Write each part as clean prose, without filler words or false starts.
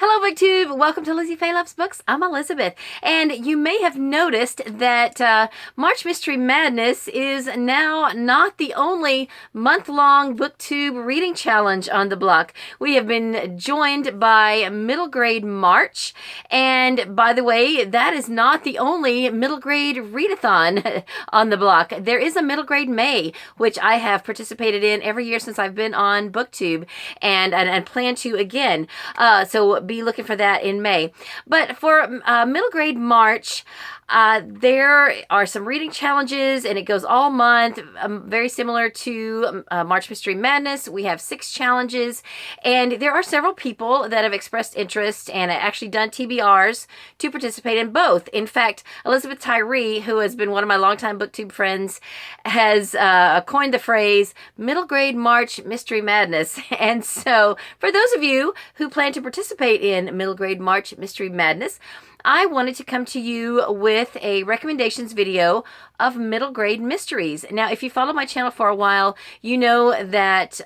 Hello, BookTube. Welcome to Lizzie Faye Loves Books. I'm Elizabeth, and you may have noticed that March Mystery Madness is now not the only month-long BookTube reading challenge on the block. We have been joined by Middle Grade March, and by the way, that is not the only middle grade readathon on the block. There is a Middle Grade May, which I have participated in every year since I've been on BookTube, and plan to again. So be looking for that in May. But for Middle Grade March, there are some reading challenges, and it goes all month, very similar to March Mystery Madness. We have 6 challenges, and there are several people that have expressed interest and actually done TBRs to participate in both. In fact, Elizabeth Tyree, who has been one of my longtime BookTube friends, has coined the phrase Middle Grade March Mystery Madness. And so for those of you who plan to participate in Middle Grade March Mystery Madness, I wanted to come to you with a recommendations video of middle grade mysteries. Now, if you follow my channel for a while, you know that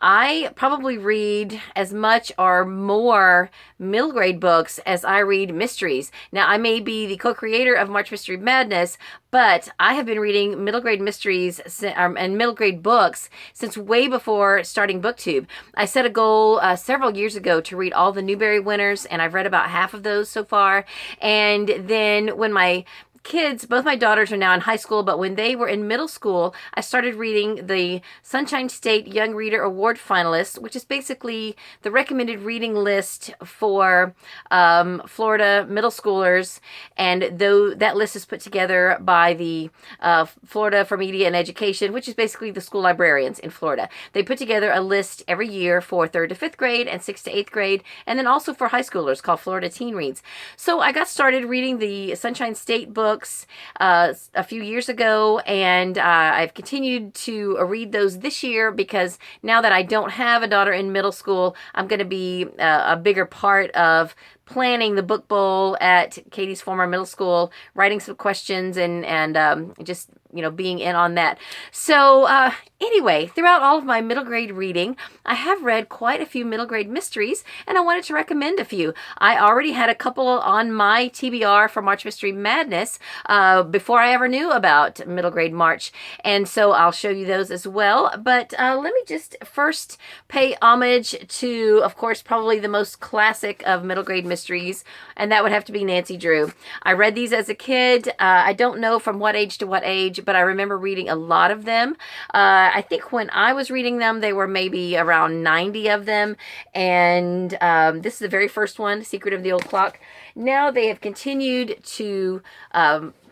I probably read as much or more middle grade books as I read mysteries. Now, I may be the co-creator of March Mystery Madness, but I have been reading middle grade mysteries and middle grade books since way before starting BookTube. I set a goal several years ago to read all the Newbery winners, and I've read about half of those so far. And then when my kids, both my daughters are now in high school, but when they were in middle school, I started reading the Sunshine State Young Reader Award finalists, which is basically the recommended reading list for Florida middle schoolers. And though that list is put together by the Florida for Media and Education, which is basically the school librarians in Florida. They put together a list every year for 3rd to 5th grade and 6th to 8th grade, and then also for high schoolers called Florida Teen Reads. So I got started reading the Sunshine State books a few years ago, and I've continued to read those this year because now that I don't have a daughter in middle school, I'm going to be a bigger part of planning the book bowl at Katie's former middle school, writing some questions, and just, you know, being in on that. So anyway, throughout all of my middle grade reading, I have read quite a few middle grade mysteries, and I wanted to recommend a few. I already had a couple on my TBR for March Mystery Madness before I ever knew about Middle Grade March, and so I'll show you those as well. But let me just first pay homage to, of course, probably the most classic of middle grade mysteries, and that would have to be Nancy Drew. I read these as a kid. I don't know from what age to what age, but I remember reading a lot of them. I think when I was reading them, they were maybe around 90 of them, and this is the very first one, Secret of the Old Clock. Now they have continued to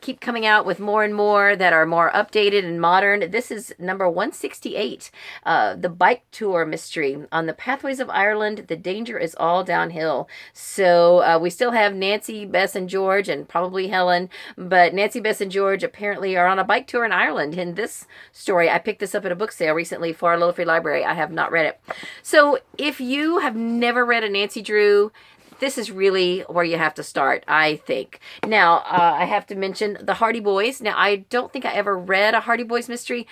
keep coming out with more and more that are more updated and modern. This is number 168, the bike tour mystery. On the pathways of Ireland, the danger is all downhill. So we still have Nancy, Bess, and George, and probably Helen, but Nancy, Bess, and George apparently are on a bike tour in Ireland. In this story, I picked this up at a book sale recently for our little free library. I have not read it. So if you have never read a Nancy Drew, this is really where you have to start, I think. Now, I have to mention the Hardy Boys. Now, I don't think I ever read a Hardy Boys mystery.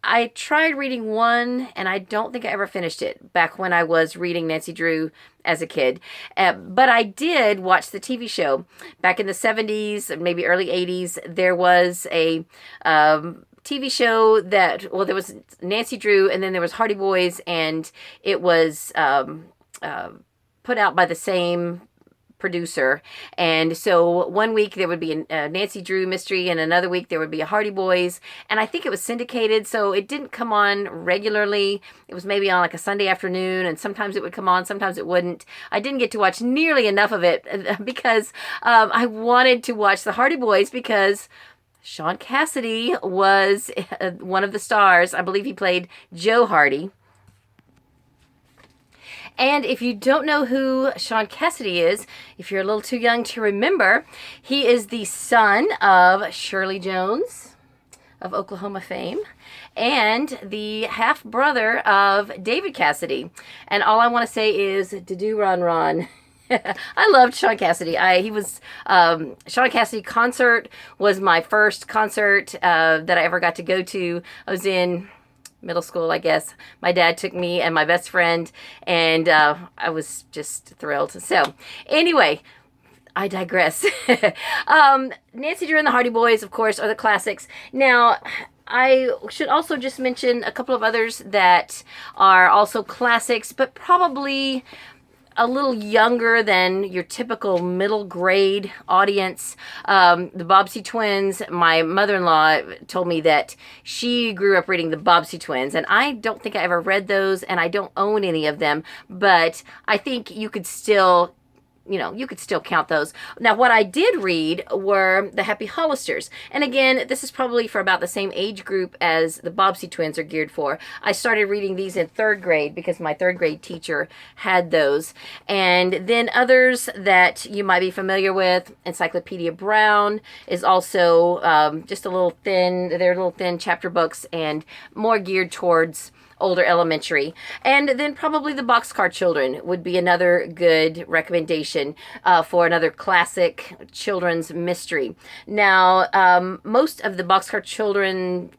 I tried reading one, and I don't think I ever finished it back when I was reading Nancy Drew as a kid. But I did watch the TV show. Back in the 70s, maybe early 80s, there was a TV show that, well, there was Nancy Drew, and then there was Hardy Boys, and it was put out by the same producer. And so one week there would be a Nancy Drew mystery, and another week there would be a Hardy Boys, and I think it was syndicated, so it didn't come on regularly. It was maybe on like a Sunday afternoon, and sometimes it would come on, sometimes it wouldn't. I didn't get to watch nearly enough of it because I wanted to watch the Hardy Boys because Sean Cassidy was one of the stars. I believe he played Joe Hardy. And if you don't know who Sean Cassidy is, if you're a little too young to remember, he is the son of Shirley Jones of Oklahoma fame and the half-brother of David Cassidy. And all I want to say is, do Ron Ron. I loved Sean Cassidy. Sean Cassidy concert was my first concert that I ever got to go to. I was in middle school, I guess. My dad took me and my best friend, and I was just thrilled. So anyway, I digress. Nancy Drew and the Hardy Boys, of course, are the classics. Now, I should also just mention a couple of others that are also classics, but probably a little younger than your typical middle grade audience. The Bobbsey Twins, my mother-in-law told me that she grew up reading the Bobbsey Twins, and I don't think I ever read those, and I don't own any of them, but I think you could still count those. Now, what I did read were the Happy Hollisters. And again, this is probably for about the same age group as the Bobbsey Twins are geared for. I started reading these in 3rd grade because my 3rd grade teacher had those. And then others that you might be familiar with, Encyclopedia Brown is also just a little thin, they're little thin chapter books and more geared towards older elementary. And then probably the Boxcar Children would be another good recommendation for another classic children's mystery. Now, most of the Boxcar Children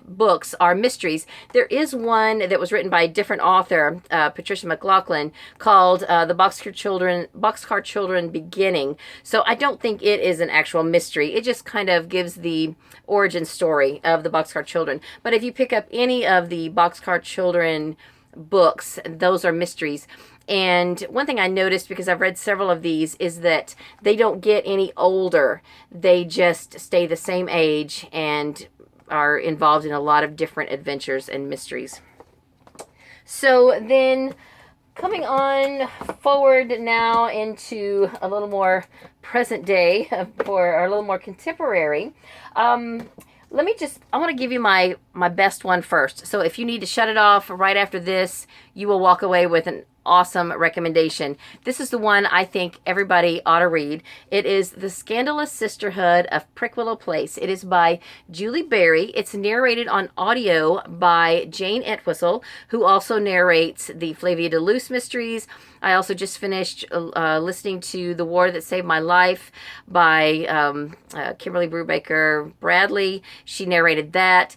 books are mysteries. There is one that was written by a different author, Patricia McLaughlin, called the Boxcar Children Beginning. So I don't think it is an actual mystery. It just kind of gives the origin story of the Boxcar Children. But if you pick up any of the Boxcar Children books, those are mysteries. And one thing I noticed, because I've read several of these, is that they don't get any older. They just stay the same age and are involved in a lot of different adventures and mysteries. So then, coming on forward now into a little more present day, or a little more contemporary, I want to give you my best one first. So if you need to shut it off right after this, you will walk away with an awesome recommendation. This is the one I think everybody ought to read. It is The Scandalous Sisterhood of Prickwillow Place. It is by Julie Berry. It's narrated on audio by Jane Entwistle, who also narrates the Flavia de Luce mysteries. I also just finished listening to The War That Saved My Life by Kimberly Brubaker Bradley. She narrated that.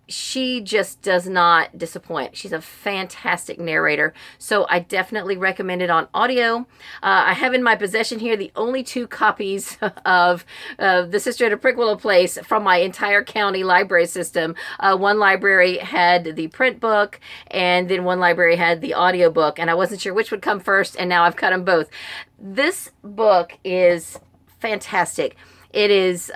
She just does not disappoint. She's a fantastic narrator, so I definitely recommend it on audio. I have in my possession here the only 2 copies of The Sisterhood of Prickwillow Place from my entire county library system. One library had the print book, and then one library had the audio book, and I wasn't sure which would come first, and now I've got them both. This book is fantastic. It is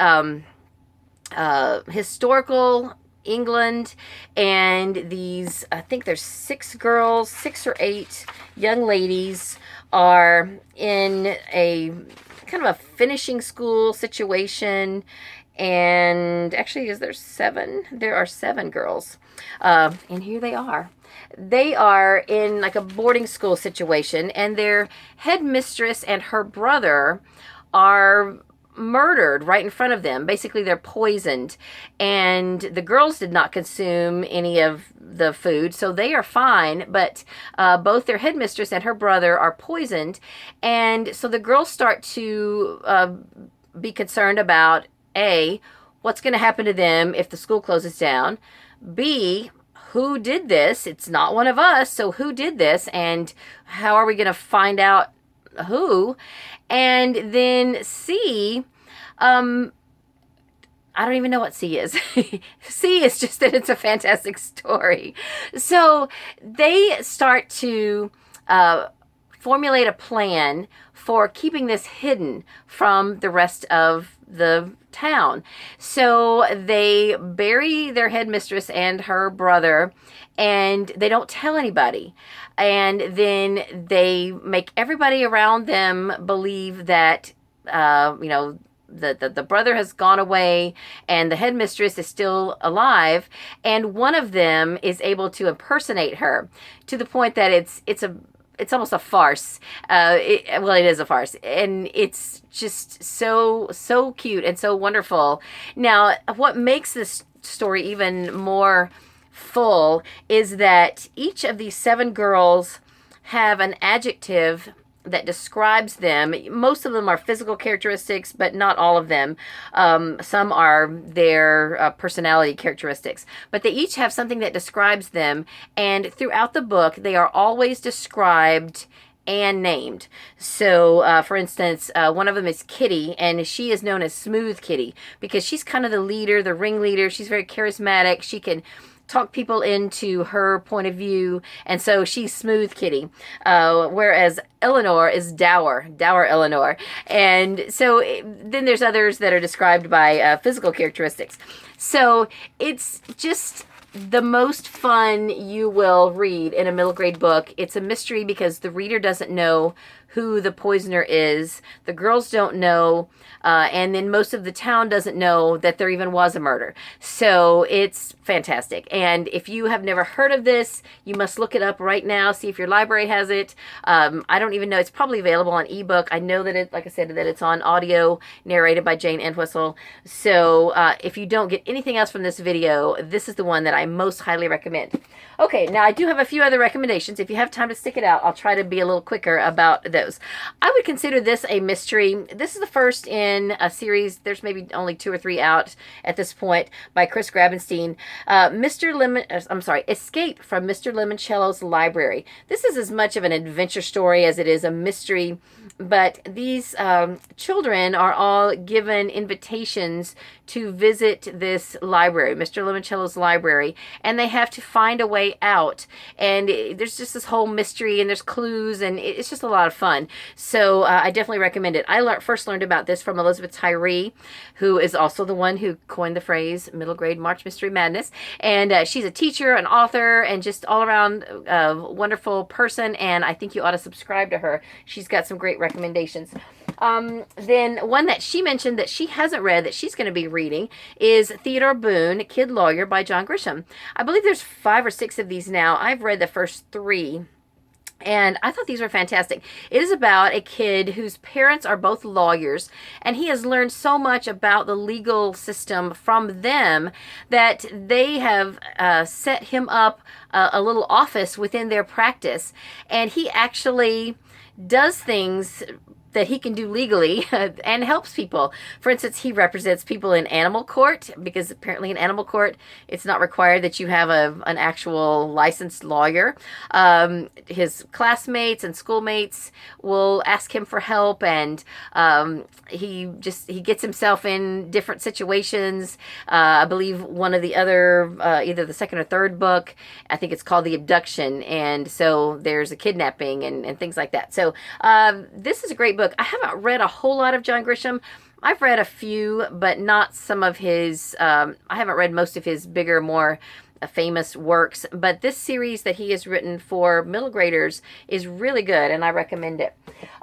historical England, and these, I think there's 6 girls, 6 or 8 young ladies are in a kind of a finishing school situation, and actually is there 7? There are 7 girls, and here they are. They are in like a boarding school situation, and their headmistress and her brother are murdered right in front of them. Basically, they're poisoned, and the girls did not consume any of the food, so they are fine, but both their headmistress and her brother are poisoned, and so the girls start to be concerned about A, what's going to happen to them if the school closes down, B, who did this? It's not one of us, so who did this, and how are we going to find out who? And then C, I don't even know what C is. C is just that it's a fantastic story. So they start to formulate a plan for keeping this hidden from the rest of the town. So they bury their headmistress and her brother, and they don't tell anybody. And then they make everybody around them believe that, the brother has gone away and the headmistress is still alive. And one of them is able to impersonate her to the point that it's almost a farce. It is a farce, and it's just so cute and so wonderful. Now, what makes this story even more full is that each of these 7 girls have an adjective that describes them. Most of them are physical characteristics, but not all of them. Some are their personality characteristics, but they each have something that describes them. And throughout the book, they are always described and named. So, for instance, one of them is Kitty, and she is known as Smooth Kitty because she's kind of the leader, the ringleader. She's very charismatic. She can talk people into her point of view, and so she's Smooth Kitty. Whereas Eleanor is Dour Eleanor. And so then there's others that are described by physical characteristics. So it's just the most fun you will read in a middle grade book. It's a mystery because the reader doesn't know who the poisoner is. The girls don't know, and then most of the town doesn't know that there even was a murder. So it's fantastic. And if you have never heard of this, you must look it up right now, see if your library has it. I don't even know. It's probably available on ebook. I know that it, like I said, that it's on audio, narrated by Jane Entwistle. So if you don't get anything else from this video, this is the one that I most highly recommend. Okay, now I do have a few other recommendations. If you have time to stick it out, I'll try to be a little quicker about those. I would consider this a mystery. This is the first in a series. There's maybe only 2 or 3 out at this point by Chris Grabenstein. Escape from Mr. Limoncello's Library. This is as much of an adventure story as it is a mystery, but these children are all given invitations to visit this library, Mr. Limoncello's library, and they have to find a way out. And there's just this whole mystery, and there's clues, and it's just a lot of fun. So I definitely recommend it. I first learned about this from Elizabeth Tyree, who is also the one who coined the phrase middle grade March Mystery Madness. And she's a teacher, an author, and just all around wonderful person. And I think you ought to subscribe to her. She's got some great recommendations. Then one that she mentioned that she hasn't read that she's going to be reading is Theodore Boone, Kid Lawyer by John Grisham. I believe there's 5 or 6 of these now. I've read the first 3. And I thought these were fantastic. It is about a kid whose parents are both lawyers, and he has learned so much about the legal system from them that they have set him up a little office within their practice. And he actually does things that he can do legally and helps people. For instance, he represents people in animal court because apparently in animal court, it's not required that you have an actual licensed lawyer. His classmates and schoolmates will ask him for help, and he gets himself in different situations. I believe one of the other, either the second or third book, I think it's called The Abduction, and so there's a kidnapping and things like that. So this is a great book. I haven't read a whole lot of John Grisham. I've read a few, but not some of his, I haven't read most of his bigger, more famous works, but this series that he has written for middle graders is really good, and I recommend it.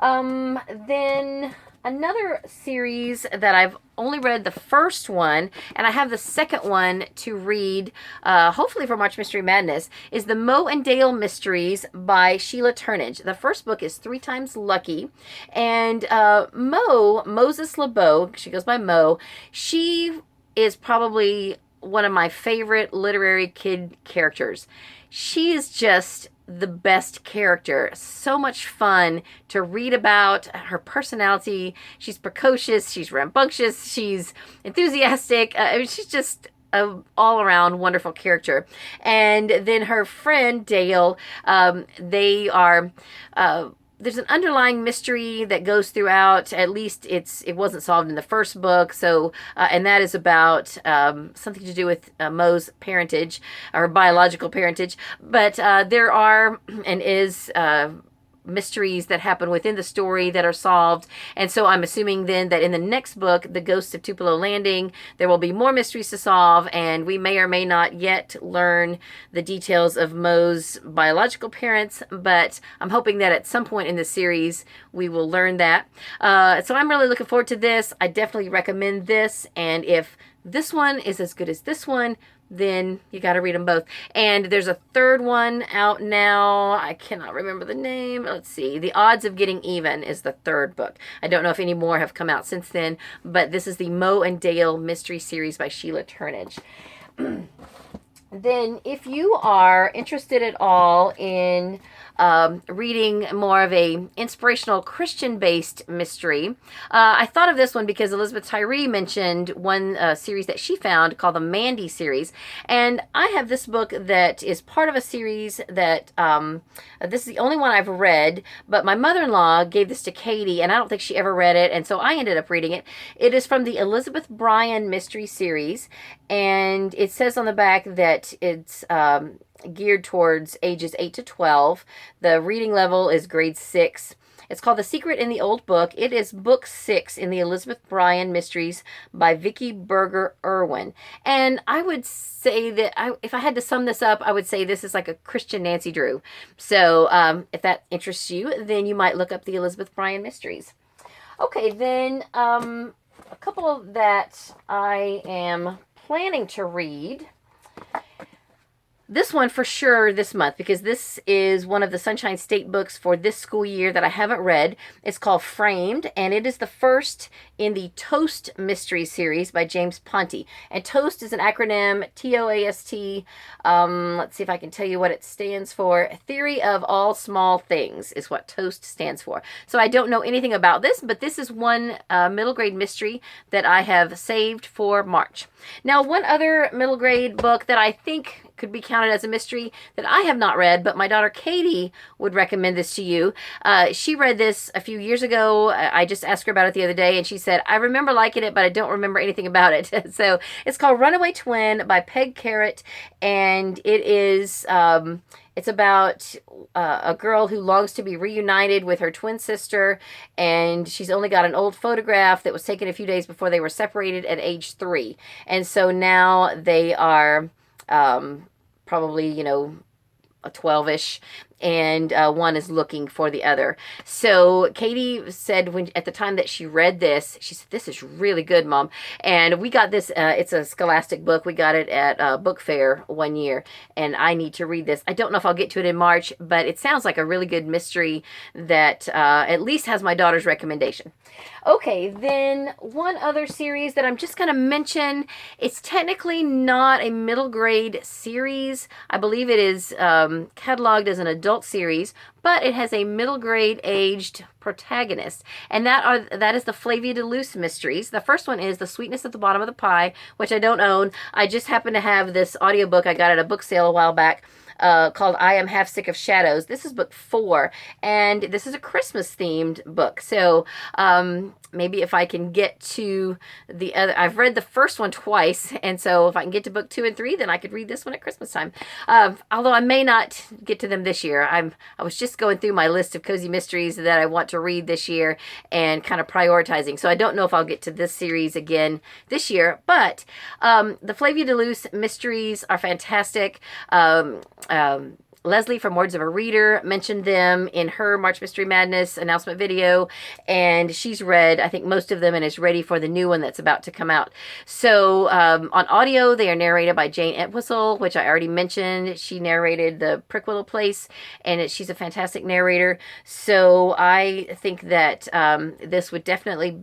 Then another series that I've only read the first one, and I have the second one to read, hopefully for March Mystery Madness, is the Moe and Dale Mysteries by Sheila Turnage. The first book is 3 Times Lucky, and Moe, Moses LeBeau, she goes by Moe, she is probably one of my favorite literary kid characters. She is just the best character. So much fun to read about. Her personality, she's precocious, she's rambunctious, she's enthusiastic. She's just an all-around wonderful character. And then her friend Dale, they are there's an underlying mystery that goes throughout. At least it wasn't solved in the first book. So, and that is about something to do with Moe's parentage, or biological parentage. But there are and is mysteries that happen within the story that are solved. And so I'm assuming then that in the next book, The Ghosts of Tupelo Landing, there will be more mysteries to solve, and we may or may not yet learn the details of Moe's biological parents, but I'm hoping that at some point in the series we will learn that. So I'm really looking forward to this. I definitely recommend this, and if this one is as good as this one, then you got to read them both. And there's a third one out now. I cannot remember the name. Let's see. The Odds of Getting Even is the third book. I don't know if any more have come out since then, but this is the Moe and Dale Mystery Series by Sheila Turnage. then if you are interested at all in reading more of a inspirational Christian-based mystery, I thought of this one because Elizabeth Tyree mentioned one series that she found called the Mandy series, and I have this book that is part of a series that this is the only one I've read, but my mother-in-law gave this to Katie, and I don't think she ever read it, and so I ended up reading it. It is from the Elizabeth Bryan mystery series, and it says on the back that it's geared towards ages 8 to 12. The reading level is grade 6. It's called The Secret in the Old Book. It is book 6 in the Elizabeth Bryan Mysteries by Vicki Berger Irwin. And I would say that if I had to sum this up, I would say this is like a Christian Nancy Drew. So if that interests you, then you might look up the Elizabeth Bryan Mysteries. Okay, then a couple that I am planning to read. This one for sure this month, because this is one of the Sunshine State books for this school year that I haven't read. It's called Framed, and it is the first in the Toast mystery series by James Ponti. And Toast is an acronym, T-O-A-S-T. Let's see if I can tell you what it stands for. Theory of All Small Things is what Toast stands for. So I don't know anything about this, but this is one middle grade mystery that I have saved for March. Now, one other middle grade book that I think could be counted as a mystery that I have not read, but my daughter Katie would recommend this to you. She read this a few years ago. I just asked her about it the other day, and she said, I remember liking it, but I don't remember anything about it. So it's called Runaway Twin by Peg Carrot, and it is it's about a girl who longs to be reunited with her twin sister, and she's only got an old photograph that was taken a few days before they were separated at age 3. And so now they are probably, you know, a 12-ish, and one is looking for the other. So Katie said at the time that she read this, she said, this is really good, Mom. And we got this, it's a Scholastic book. We got it at Book Fair one year, and I need to read this. I don't know if I'll get to it in March, but it sounds like a really good mystery that at least has my daughter's recommendation. Okay, then one other series that I'm just going to mention. It's technically not a middle grade series. I believe it is cataloged as an adult series, but it has a middle grade aged protagonist, and that is the Flavia de Luce mysteries. The first one is The Sweetness at the Bottom of the Pie, which I don't own. I just happen to have this audiobook I got at a book sale a while back, called I Am Half Sick of Shadows. This is book 4, and this is a Christmas themed book. So maybe if I can get to the other, I've read the first one twice, and so if I can get to book 2 and 3, then I could read this one at Christmas time. Although I may not get to them this year. I was just going through my list of cozy mysteries that I want to read this year and kind of prioritizing. So I don't know if I'll get to this series again this year, but the Flavia de Luce mysteries are fantastic. Leslie from Words of a Reader mentioned them in her March Mystery Madness announcement video, and she's read, I think, most of them and is ready for the new one that's about to come out. So on audio, they are narrated by Jane Entwistle, which I already mentioned. She narrated The Prickwillow Place, and she's a fantastic narrator. So I think that this would definitely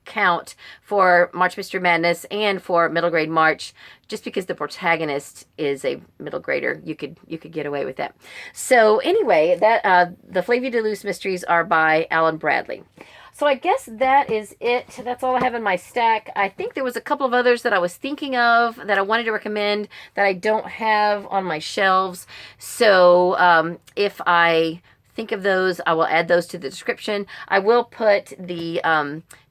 count for March Mystery Madness and for middle grade March, just because the protagonist is a middle grader. You could get away with that. So anyway, that the Flavia de Luce mysteries are by Alan Bradley. So I guess that is it. That's all I have in my stack. I think there was a couple of others that I was thinking of that I wanted to recommend that I don't have on my shelves. So if I think of those, I will add those to the description. I will put the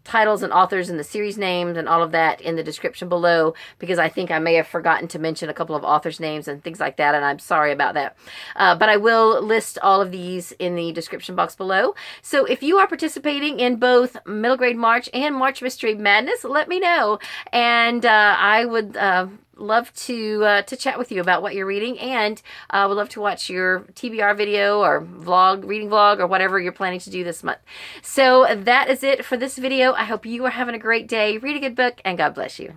titles and authors and the series names and all of that in the description below, because I think I may have forgotten to mention a couple of authors' names and things like that, and I'm sorry about that. But I will list all of these in the description box below. So if you are participating in both Middle Grade March and March Mystery Madness, let me know, and I would love to chat with you about what you're reading, and would love to watch your TBR video or reading vlog, or whatever you're planning to do this month. So that is it for this video. I hope you are having a great day. Read a good book, and God bless you.